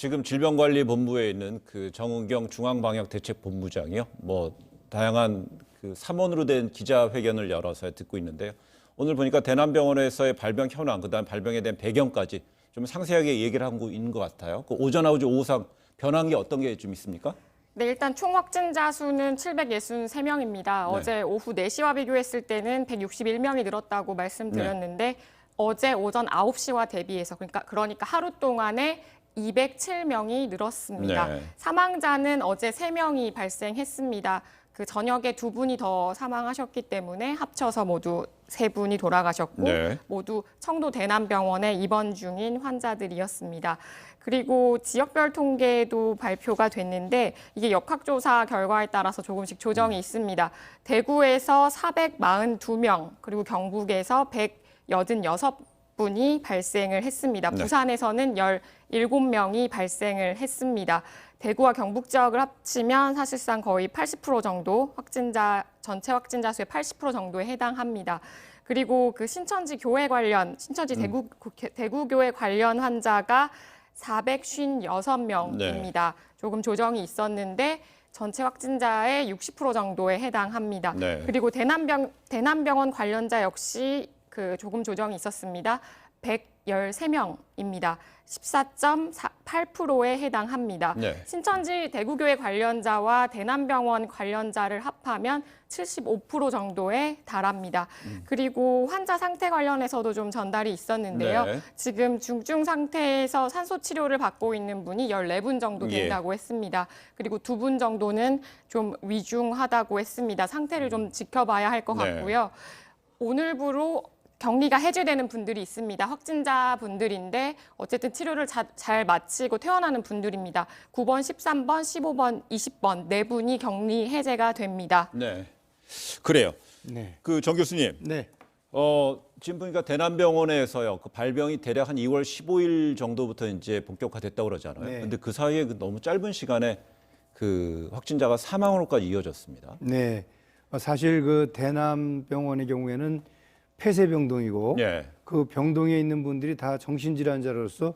지금 질병관리본부에 있는 그 정은경 중앙방역대책본부장이요. 뭐 다양한 그 삼원으로 된 기자회견을 열어서 듣고 있는데요. 오늘 보니까 대남병원에서의 발병 현황, 그다음 발병에 대한 배경까지 좀 상세하게 얘기를 하고 있는 것 같아요. 그 오전 아우지 오후상 변한 게 어떤 게 좀 있습니까? 네, 일단 총 확진자 수는 763명입니다. 네. 어제 오후 4시와 비교했을 때는 161명이 늘었다고 말씀드렸는데 어제 오전 9시와 대비해서 그러니까 하루 동안에 207명이 늘었습니다. 네. 사망자는 어제 3명이 발생했습니다. 그 저녁에 2분이 더 사망하셨기 때문에 합쳐서 모두 3분이 돌아가셨고 네. 모두 청도 대남병원에 입원 중인 환자들이었습니다. 그리고 지역별 통계도 발표가 됐는데 이게 역학조사 결과에 따라서 조금씩 조정이 있습니다. 대구에서 442명, 그리고 경북에서 186분이 발생을 했습니다. 네. 부산에서는 17명이 발생을 했습니다. 대구와 경북 지역을 합치면 사실상 거의 80% 정도 전체 확진자 수의 80% 정도에 해당합니다. 그리고 그 신천지 대구교회 관련 환자가 456명입니다. 조금 조정이 있었는데 전체 확진자의 60% 정도에 해당합니다. 네. 그리고 대남병원 관련자 역시 그 조금 조정이 있었습니다. 113명입니다. 14.8%에 해당합니다. 네. 신천지 대구교회 관련자와 대남병원 관련자를 합하면 75% 정도에 달합니다. 그리고 환자 상태 관련해서도 좀 전달이 있었는데요. 네. 지금 중증 상태에서 산소 치료를 받고 있는 분이 14분 정도 된다고 했습니다. 그리고 2분 정도는 좀 위중하다고 했습니다. 상태를 좀 지켜봐야 할 것 네. 같고요. 오늘부로 격리가 해제되는 분들이 있습니다. 확진자 분들인데 어쨌든 치료를 잘 마치고 퇴원하는 분들입니다. 9번, 13번, 15번, 20번 네 분이 격리 해제가 됩니다. 네. 그래요. 네. 그 정 교수님. 네. 지금 보니까 대남병원에서요. 그 발병이 대략 한 2월 15일 정도부터 이제 본격화됐다고 그러잖아요. 네. 근데 그 사이에 그 너무 짧은 시간에 그 확진자가 사망으로까지 이어졌습니다. 네. 사실 그 대남병원의 경우에는 폐쇄병동이고 예. 그 병동에 있는 분들이 다 정신질환자로서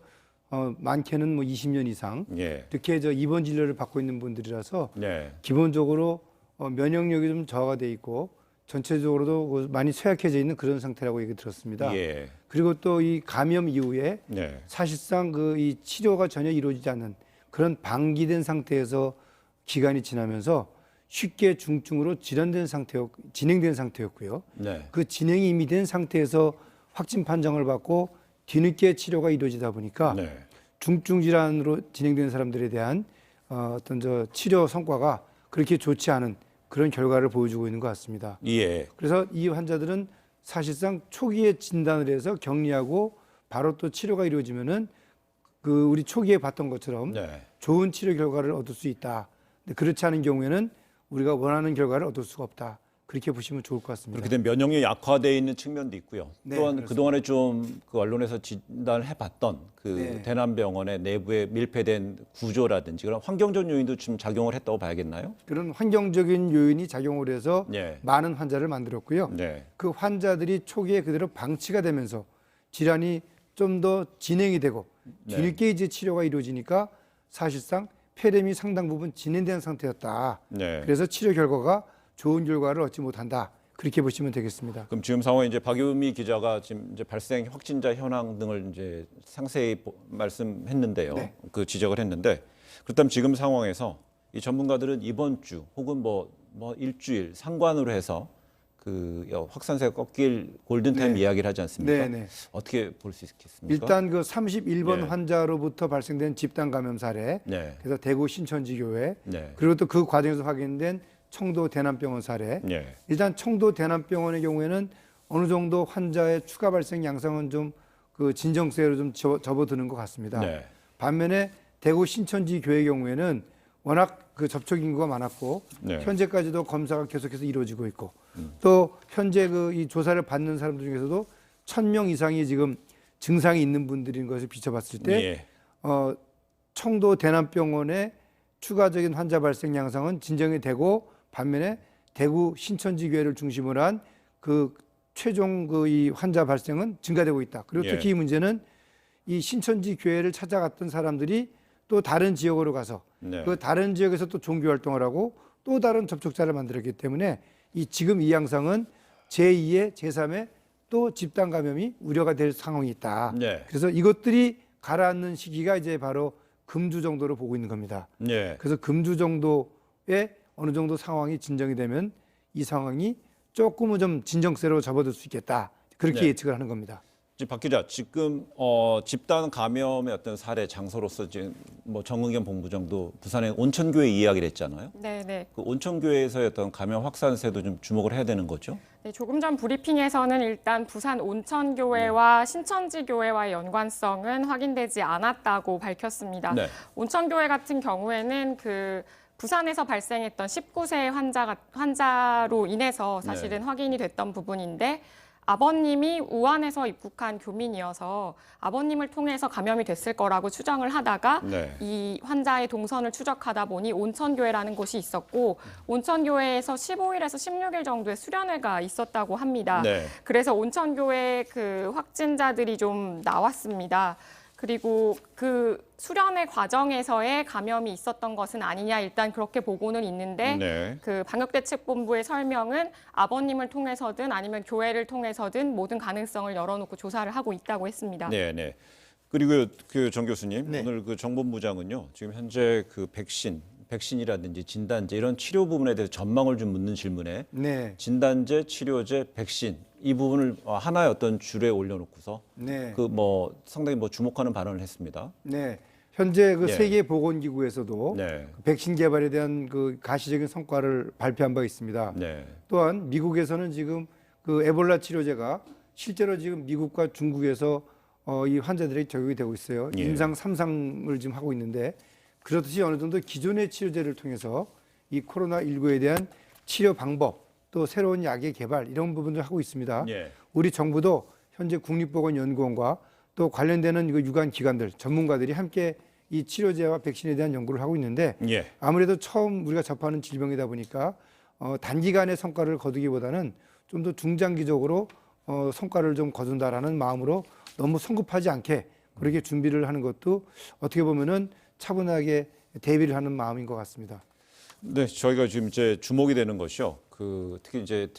많게는 뭐 20년 이상 예. 이렇게 입원 진료를 받고 있는 분들이라서 네. 기본적으로 면역력이 좀 저하가 돼 있고 전체적으로도 많이 쇠약해져 있는 그런 상태라고 얘기 들었습니다. 예. 그리고 또 이 감염 이후에 네. 사실상 그 이 치료가 전혀 이루어지지 않는 그런 방기된 상태에서 기간이 지나면서 쉽게 중증으로 진행된 상태였고요. 네. 그 진행이 이미 된 상태에서 확진 판정을 받고 뒤늦게 치료가 이루어지다 보니까 네. 중증 질환으로 진행된 사람들에 대한 어떤 치료 성과가 그렇게 좋지 않은 그런 결과를 보여주고 있는 것 같습니다. 예. 그래서 이 환자들은 사실상 초기에 진단을 해서 격리하고 바로 또 치료가 이루어지면은 그 우리 초기에 봤던 것처럼 네. 좋은 치료 결과를 얻을 수 있다. 근데 그렇지 않은 경우에는 우리가 원하는 결과를 얻을 수가 없다. 그렇게 보시면 좋을 것 같습니다. 그렇게 된 면역력이 약화되어 있는 측면도 있고요. 네, 또한 그렇습니다. 그동안에 좀 그 언론에서 진단을 해봤던 그 네. 대남병원의 내부에 밀폐된 구조라든지 그런 환경적 요인도 좀 작용을 했다고 봐야겠나요? 그런 환경적인 요인이 작용을 해서 네. 많은 환자를 만들었고요. 네. 그 환자들이 초기에 그대로 방치가 되면서 질환이 좀 더 진행이 되고 네. 뒤늦게 이제 치료가 이루어지니까 사실상 폐렴이 상당 부분 진행된 상태였다. 네. 그래서 치료 결과가 좋은 결과를 얻지 못한다. 그렇게 보시면 되겠습니다. 그럼 지금 상황에 이제 박유미 기자가 지금 이제 발생 확진자 현황 등을 이제 상세히 말씀했는데요. 네. 그 지적을 했는데 그렇다면 지금 상황에서 이 전문가들은 이번 주 혹은 뭐 일주일 상관으로 해서 그 확산세가 꺾일 골든타임 네. 이야기를 하지 않습니까? 네, 네. 어떻게 볼 수 있겠습니까? 일단 그 31번 네. 환자로부터 발생된 집단 감염 사례, 네. 그래서 대구 신천지교회, 네. 그리고 또 그 과정에서 확인된 청도 대남병원 사례. 네. 일단 청도 대남병원의 경우에는 어느 정도 환자의 추가 발생 양상은 좀 그 진정세로 좀 접어드는 것 같습니다. 네. 반면에 대구 신천지 교회 경우에는 워낙 그 접촉 인구가 많았고 네. 현재까지도 검사가 계속해서 이루어지고 있고 또 현재 그 이 조사를 받는 사람들 중에서도 1,000명 이상이 지금 증상이 있는 분들인 것을 비춰봤을 때 예. 청도 대남병원의 추가적인 환자 발생 양상은 진정이 되고 반면에 대구 신천지 교회를 중심으로 한 그 최종 그 이 환자 발생은 증가되고 있다. 그리고 예. 특히 이 문제는 이 신천지 교회를 찾아갔던 사람들이 또 다른 지역으로 가서 네. 그 다른 지역에서 또 종교 활동을 하고 또 다른 접촉자를 만들었기 때문에 지금 이 양상은 제2의 제3의 또 집단 감염이 우려가 될 상황이 있다. 네. 그래서 이것들이 가라앉는 시기가 이제 바로 금주 정도로 보고 있는 겁니다. 네. 그래서 금주 정도에 어느 정도 상황이 진정이 되면 이 상황이 조금은 좀 진정세로 접어들 수 있겠다. 그렇게 네. 예측을 하는 겁니다. 박 기자, 지금 집단 감염의 어떤 사례 장소로서 지금 뭐 정은경 본부장도 부산의 온천교회 이야기를 했잖아요. 네. 그 온천교회에서의 어떤 감염 확산세도 좀 주목을 해야 되는 거죠. 네, 조금 전 브리핑에서는 일단 부산 온천교회와 신천지교회와의 연관성은 확인되지 않았다고 밝혔습니다. 네. 온천교회 같은 경우에는 부산에서 발생했던 19세 환자로 인해서 사실은 확인이 됐던 부분인데 아버님이 우한에서 입국한 교민이어서 아버님을 통해서 감염이 됐을 거라고 추정을 하다가 네. 이 환자의 동선을 추적하다 보니 온천교회라는 곳이 있었고 온천교회에서 15일에서 16일 정도의 수련회가 있었다고 합니다. 네. 그래서 온천교회 확진자들이 좀 나왔습니다. 그리고 그 수련회 과정에서의 감염이 있었던 것은 아니냐 일단 그렇게 보고는 있는데 네. 그 방역대책본부의 설명은 아버님을 통해서든 아니면 교회를 통해서든 모든 가능성을 열어놓고 조사를 하고 있다고 했습니다. 네. 그리고 정 교수님, 네. 오늘 정본부장은요, 지금 현재 백신이라든지 진단제 이런 치료 부분에 대해서 전망을 좀 묻는 질문에 네. 진단제, 치료제, 백신 이 부분을 하나의 어떤 줄에 올려놓고서 네. 상당히 주목하는 발언을 했습니다. 네. 현재 예. 세계보건기구에서도 네. 백신 개발에 대한 가시적인 성과를 발표한 바 있습니다. 네. 또한 미국에서는 지금 에볼라 치료제가 실제로 지금 미국과 중국에서 이 환자들에게 적용이 되고 있어요. 예. 임상 3상을 지금 하고 있는데 그렇듯이 어느 정도 기존의 치료제를 통해서 이 코로나19에 대한 치료 방법 또 새로운 약의 개발 이런 부분을 하고 있습니다. 예. 우리 정부도 현재 국립보건연구원과 또 관련되는 유관 기관들 전문가들이 함께 이 치료제와 백신에 대한 연구를 하고 있는데 예. 아무래도 처음 우리가 접하는 질병이다 보니까 단기간의 성과를 거두기보다는 좀 더 중장기적으로 성과를 좀 거둔다라는 마음으로 너무 성급하지 않게 그렇게 준비를 하는 것도 어떻게 보면은 차분하게 대비를 하는 마음인 것 같습니다. 네, 저희가 지금 이제 주목이 되는 것이요. 특히 이제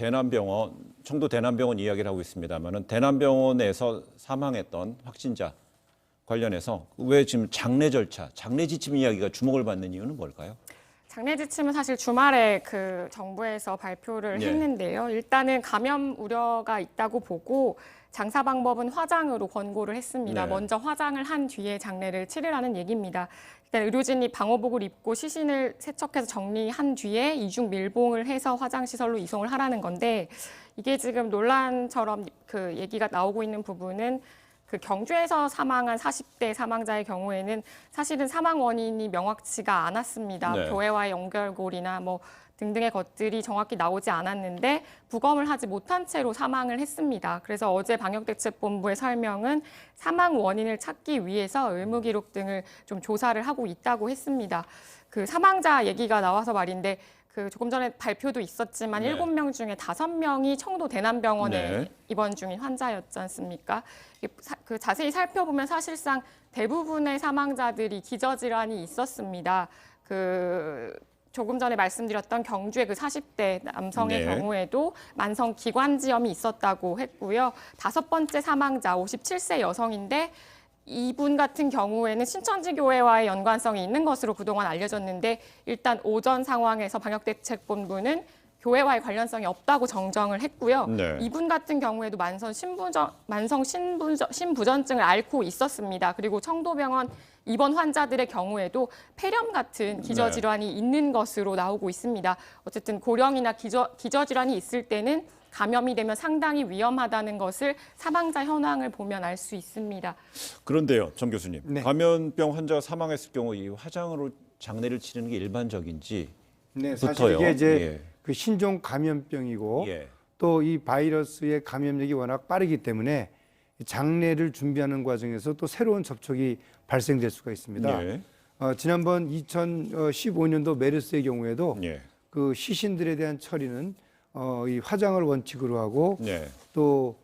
청도 대남병원 이야기를 하고 있습니다만은 대남병원에서 사망했던 확진자 관련해서 왜 지금 장례 절차, 장례 지침 이야기가 주목을 받는 이유는 뭘까요? 장례 지침은 사실 주말에 정부에서 발표를 예. 했는데요. 일단은 감염 우려가 있다고 보고 장사 방법은 화장으로 권고를 했습니다. 네. 먼저 화장을 한 뒤에 장례를 치르라는 얘기입니다. 일단 의료진이 방호복을 입고 시신을 세척해서 정리한 뒤에 이중 밀봉을 해서 화장시설로 이송을 하라는 건데 이게 지금 논란처럼 얘기가 나오고 있는 부분은 경주에서 사망한 40대 사망자의 경우에는 사실은 사망 원인이 명확치가 않았습니다. 네. 교회와의 연결고리나 등등의 것들이 정확히 나오지 않았는데 부검을 하지 못한 채로 사망을 했습니다. 그래서 어제 방역대책본부의 설명은 사망 원인을 찾기 위해서 의무기록 등을 좀 조사를 하고 있다고 했습니다. 사망자 얘기가 나와서 말인데 조금 전에 발표도 있었지만 네. 7명 중에 5명이 청도 대남병원에 네. 입원 중인 환자였지 않습니까? 자세히 살펴보면 사실상 대부분의 사망자들이 기저질환이 있었습니다. 조금 전에 말씀드렸던 경주의 40대 남성의 네. 경우에도 만성 기관지염이 있었다고 했고요. 5번째 사망자 57세 여성인데 이분 같은 경우에는 신천지교회와의 연관성이 있는 것으로 그동안 알려졌는데 일단 오전 상황에서 방역대책본부는 교회와의 관련성이 없다고 정정을 했고요. 네. 이분 같은 경우에도 만성 신부전증을 앓고 있었습니다. 그리고 청도병원 입원 환자들의 경우에도 폐렴 같은 기저질환이 있는 것으로 나오고 있습니다. 어쨌든 고령이나 기저질환이 있을 때는 감염이 되면 상당히 위험하다는 것을 사망자 현황을 보면 알 수 있습니다. 그런데요, 정 교수님, 네. 감염병 환자가 사망했을 경우 이 화장으로 장례를 치르는 게 일반적인지 네, 사실 부터요. 이게 이제 신종 감염병이고 예. 또 이 바이러스의 감염력이 워낙 빠르기 때문에 장례를 준비하는 과정에서 또 새로운 접촉이 발생될 수가 있습니다. 예. 지난번 2015년도 메르스의 경우에도 예. 시신들에 대한 처리는 이 화장을 원칙으로 하고 예. 또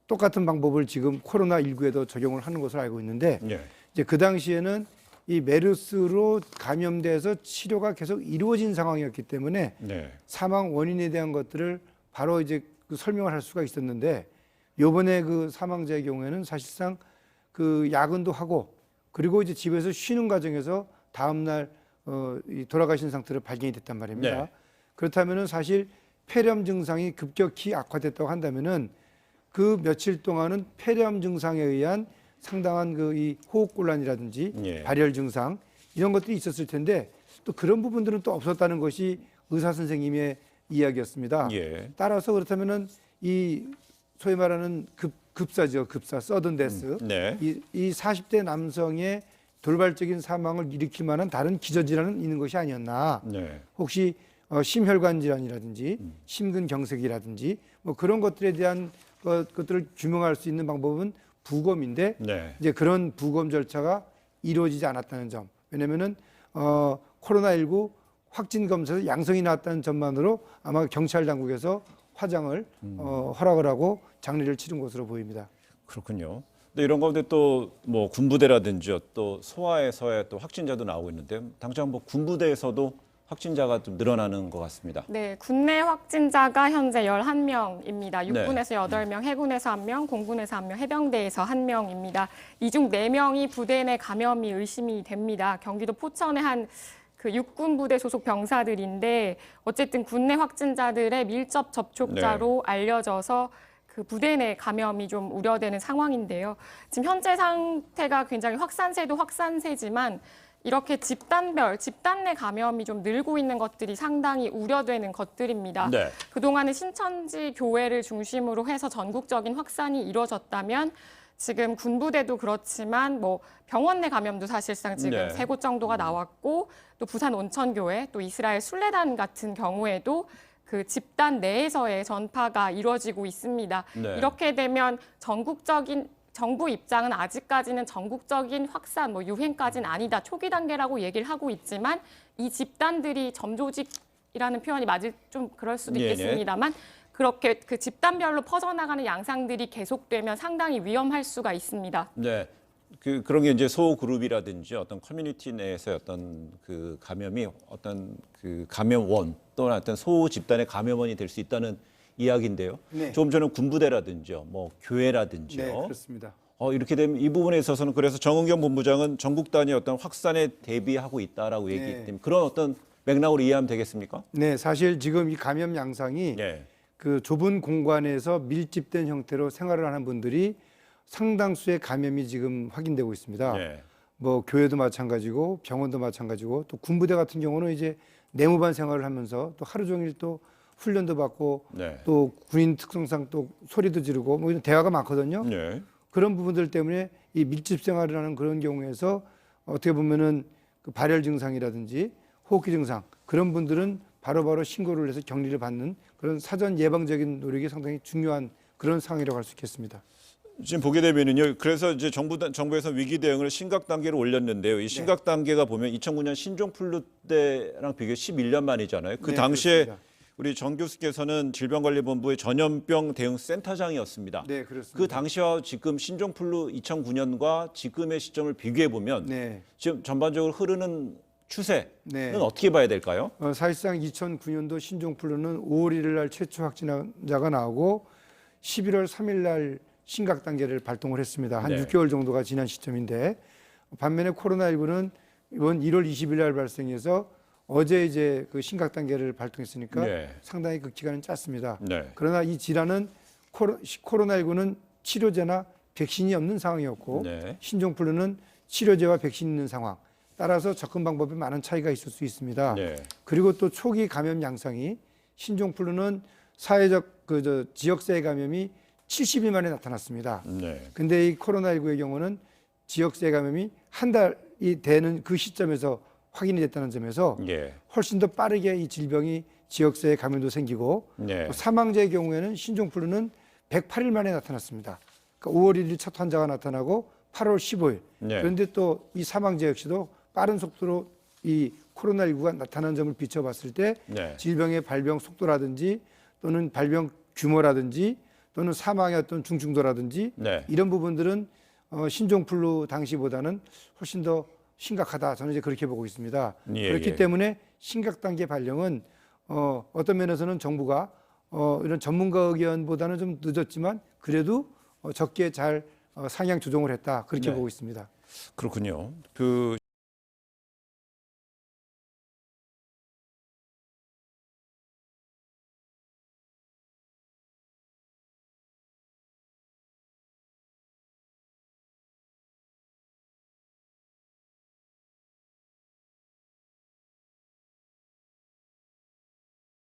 똑같은 방법을 지금 코로나19에도 적용을 하는 것으로 알고 있는데 예. 이제 그 당시에는 이 메르스로 감염돼서 치료가 계속 이루어진 상황이었기 때문에 네. 사망 원인에 대한 것들을 바로 이제 그 설명을 할 수가 있었는데 요번에 그 사망자의 경우에는 사실상 그 야근도 하고 그리고 이제 집에서 쉬는 과정에서 다음날 이 돌아가신 상태로 발견이 됐단 말입니다. 네. 그렇다면은 사실 폐렴 증상이 급격히 악화됐다고 한다면은 그 며칠 동안은 폐렴 증상에 의한 상당한 그 이 호흡곤란이라든지 예. 발열 증상 이런 것들이 있었을 텐데 또 그런 부분들은 또 없었다는 것이 의사 선생님의 이야기였습니다. 예. 따라서 그렇다면은 이 소위 말하는 급사죠, 급사, 서든 데스. 네. 이 40대 남성의 돌발적인 사망을 일으킬 만한 다른 기저질환은 있는 것이 아니었나. 네. 혹시 심혈관 질환이라든지 심근경색이라든지 뭐 그런 것들에 대한 것들을 규명할 수 있는 방법은 부검인데 네. 이제 그런 부검 절차가 이루어지지 않았다는 점. 왜냐면은 코로나19 확진 검사에서 양성이 나왔다는 점만으로 아마 경찰 당국에서 화장을 허락을 하고 장례를 치른 것으로 보입니다. 그렇군요. 근데 이런 가운데 또 뭐 군부대라든지 또 소아에서의 또 확진자도 나오고 있는데 당장 뭐 군부대에서도 확진자가 좀 늘어나는 것 같습니다. 네, 국내 확진자가 현재 11명입니다. 네. 육군에서 8명, 해군에서 1명, 공군에서 1명, 해병대에서 1명입니다. 이 중 4명이 부대 내 감염이 의심이 됩니다. 경기도 포천의 한 그 육군 부대 소속 병사들인데 어쨌든 국내 확진자들의 밀접 접촉자로 알려져서 그 부대 내 감염이 좀 우려되는 상황인데요. 지금 현재 상태가 굉장히 확산세도 확산세지만 이렇게 집단 내 감염이 좀 늘고 있는 것들이 상당히 우려되는 것들입니다. 네. 그동안은 신천지 교회를 중심으로 해서 전국적인 확산이 이루어졌다면 지금 군부대도 그렇지만 뭐 병원 내 감염도 사실상 지금 네. 3곳 정도가 나왔고 또 부산 온천교회 또 이스라엘 순례단 같은 경우에도 그 집단 내에서의 전파가 이루어지고 있습니다. 네. 이렇게 되면 정부 입장은 아직까지는 전국적인 확산, 뭐 유행까지는 아니다. 초기 단계라고 얘기를 하고 있지만 이 집단들이 점조직이라는 표현이 맞을 좀 그럴 수도 네네. 있겠습니다만 그렇게 그 집단별로 퍼져나가는 양상들이 계속되면 상당히 위험할 수가 있습니다. 네. 그런 게 이제 소그룹이라든지 어떤 커뮤니티 내에서의 어떤 그 감염이 어떤 그 감염원 또는 어떤 소 집단의 감염원이 될 수 있다는 이야기인데요. 네. 조금 전에 군부대라든지요, 뭐 교회라든지요. 네, 그렇습니다. 이렇게 되면 이 부분에 있어서는 그래서 정은경 본부장은 전국 단위 어떤 확산에 대비하고 있다라고 얘기했기 때문에 그런 어떤 맥락으로 이해하면 되겠습니까? 네, 사실 지금 이 감염 양상이 네. 그 좁은 공간에서 밀집된 형태로 생활을 하는 분들이 상당수의 감염이 지금 확인되고 있습니다. 네. 뭐 교회도 마찬가지고 병원도 마찬가지고 또 군부대 같은 경우는 이제 내무반 생활을 하면서 또 하루 종일 또 훈련도 받고 네. 또 군인 특성상 또 소리도 지르고 뭐 이런 대화가 많거든요. 네. 그런 부분들 때문에 이 밀집 생활을 하는 그런 경우에서 어떻게 보면은 그 발열 증상이라든지 호흡기 증상 그런 분들은 바로바로 신고를 해서 격리를 받는 그런 사전 예방적인 노력이 상당히 중요한 그런 상황이라고 할 수 있겠습니다. 지금 보게 되면은요. 그래서 이제 정부에서 위기 대응을 심각 단계로 올렸는데요. 이 심각 단계가 보면 2009년 신종플루 때랑 비교해 11년 만이잖아요. 그 네, 당시에 그렇습니다. 우리 정 교수께서는 질병관리본부의 전염병 대응 센터장이었습니다. 네, 그렇습니다. 그 당시와 지금 신종플루 2009년과 지금의 시점을 비교해 보면 네. 지금 전반적으로 흐르는 추세는 네. 어떻게 봐야 될까요? 사실상 2009년도 신종플루는 5월 1일 날 최초 확진자가 나오고 11월 3일 날 심각 단계를 발동을 했습니다. 한 네. 6개월 정도가 지난 시점인데 반면에 코로나19는 이번 1월 20일 날 발생해서 어제 이제 그 심각 단계를 발동했으니까 네. 상당히 그 기간은 짧습니다. 네. 그러나 이 질환은 코로나19는 치료제나 백신이 없는 상황이었고 네. 신종플루는 치료제와 백신이 있는 상황. 따라서 접근 방법에 많은 차이가 있을 수 있습니다. 네. 그리고 또 초기 감염 양상이 신종플루는 사회적 지역사회 감염이 70일 만에 나타났습니다. 네. 근데 이 코로나19의 경우는 지역사회 감염이 한 달이 되는 그 시점에서 확인이 됐다는 점에서 예. 훨씬 더 빠르게 이 질병이 지역사회 감염도 생기고 네. 또 사망자의 경우에는 신종플루는 108일 만에 나타났습니다. 그러니까 5월 1일 첫 환자가 나타나고 8월 15일. 네. 그런데 또 이 사망자 역시도 빠른 속도로 이 코로나19가 나타난 점을 비춰봤을 때 네. 질병의 발병 속도라든지 또는 발병 규모라든지 또는 사망의 어떤 중증도라든지 네. 이런 부분들은 신종플루 당시보다는 훨씬 더 심각하다. 저는 이제 그렇게 보고 있습니다. 예, 그렇기 예. 때문에 심각 단계 발령은 어떤 면에서는 정부가 이런 전문가 의견보다는 좀 늦었지만 그래도 적게 잘 상향 조정을 했다. 그렇게 네. 보고 있습니다. 그렇군요. 그